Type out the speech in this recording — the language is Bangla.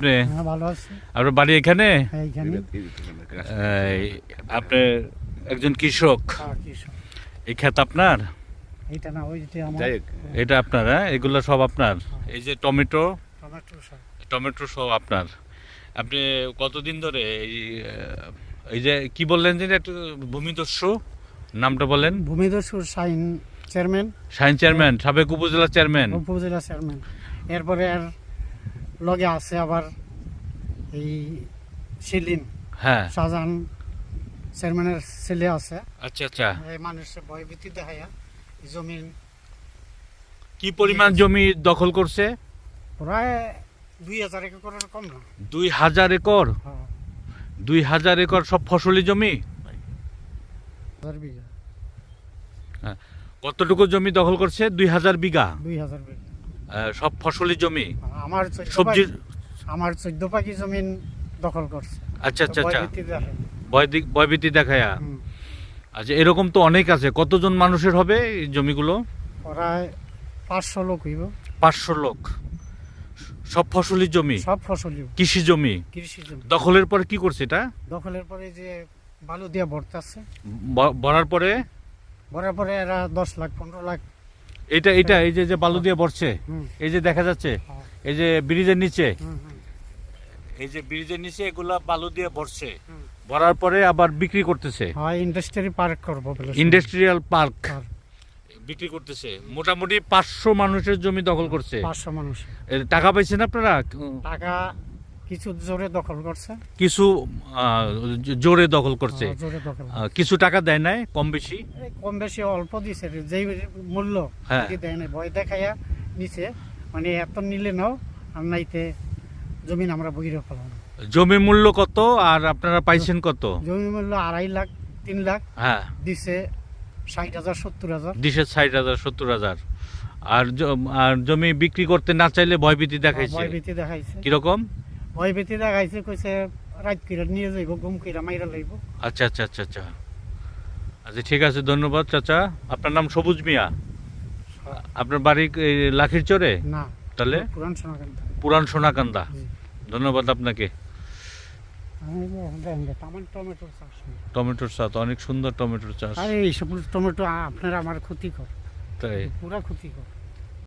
আপনি? হ্যাঁ, ভালো আছি। আপনার বাড়ি এখানে? হ্যাঁ, এইখানে। আপনি একজন কৃষক, কৃষক। এই ক্ষেত আপনার? এইটা না, ওই যে আমার এটা আপনার? হ্যাঁ, এগুলো সব আপনার? এই যে টমেটো, টমেটো সব। টমেটো সব আপনার। আপনি কতদিন ধরে এই যে কি বললেন যে একটু ভূমিদস্যু নামটা বলেন? ভূমিদস্যু শাহিন চেয়ারম্যান, শাহিন চেয়ারম্যান, সাবেক উপজেলা চেয়ারম্যান। উপজেলা চেয়ারম্যান। এরপরে আর লগে আছে আবার এই শিলিন, হ্যাঁ, শাহজাহান চেয়ারম্যানের ছেলে আছে। আচ্ছা আচ্ছা। এই মানুষের ভয়ভীতি দেখাইয়া জমিন কি পরিমাণ জমি দখল করছে? প্রায় 2000 একরের কম না। 2000 একর? হ্যাঁ, 2000 একর সব ফসলি জমি? 1000 বিঘা। কতটুকু জমি দখল করছে? 2000 বিঘা। 2000 বিঘা। সব ফসলি জমি, আমার সবজি। আমার 14 পাখি জমিন দখল করছে। আচ্ছা আচ্ছা আচ্ছা, ভয়ভীতি দেখায়। ভয়ভীতি দেখায়া। হুম। আচ্ছা, এরকম তো অনেক আছে। কতজন মানুষের হবে এই জমিগুলো? প্রায় 500 লোক হইব। 500 লোক। সব ফসলি জমি, সব ফসলি কৃষি জমি। কৃষি জমি। দখলের পরে কি করছে এটা? দখলের পরে যে বালু দিয়ে ভরতাছে, ভরার পরে? ভরার পরে এরা 10 লাখ 15 লাখ। এটা এটা এই যে যে বালু দিয়ে ভরছে, হুম। এই যে দেখা যাচ্ছে, হ্যাঁ। এই যে ব্রিজের নিচে, হুম, হুম, এই যে ব্রিজের নিচে এগুলা বালু দিয়ে ভরছে। হুম। ভরার পরে আবার বিক্রি করতেছে। হয় ইন্ডাস্ট্রি পার্ক করবো বলে। Industrial park park. বিক্রি করতেছে। মোটামুটি 500 মানুষের জমি দখল করছে। 500 মানুষ। এর টাকা পাইছেন আপনারা? টাকা কিছু জোরে দখল করছে। কিছু জোরে দখল করছে। জোরে দখল। কিছু টাকা দেয় নাই, কম বেশি? এই কম বেশি অল্প দিছে, যেই মূল্য হ্যাঁ। কি দেয় না, ভয় দেখাইয়া নিচে। মানে এত নিলে নাও, আর নাইতে জমিন আমরা বহিরে ফেলাম। জমি মূল্য কত আর আপনারা পাইছেন কত? জমি মূল্য 2.5 লাখ 3 লাখ হ্যাঁ, দিছে 60,000 70,000। দিশে 60,000 70,000। আর আর জমি বিক্রি করতে না চাইলে ভয়ভীতি দেখাইছে? ভয়ভীতি দেখাইছে। কিরকম? ভয়ভীতি দেখাইছে, কইছে রাত কইরা নিয়ে যাইব, গুম কইরা মাইরা লইব। আচ্ছা আচ্ছা আচ্ছা আচ্ছা। আচ্ছা, ঠিক আছে, ধন্যবাদ চাচা। আপনার নাম সবুজ মিয়া? আপনার বাড়ি এই লাখির চরে? না, তাহলে পুরান সোনাকান্ত। পুরান সোনাকান্দা। জি। ধন্যবাদ আপনাকে। টমেটোর চাষ। টমেটোর চাষ, অনেক সুন্দর টমেটোর চাষ। আরে এইসব টমেটো আপনার আমার ক্ষতিকর, তাই? পুরা ক্ষতিকর।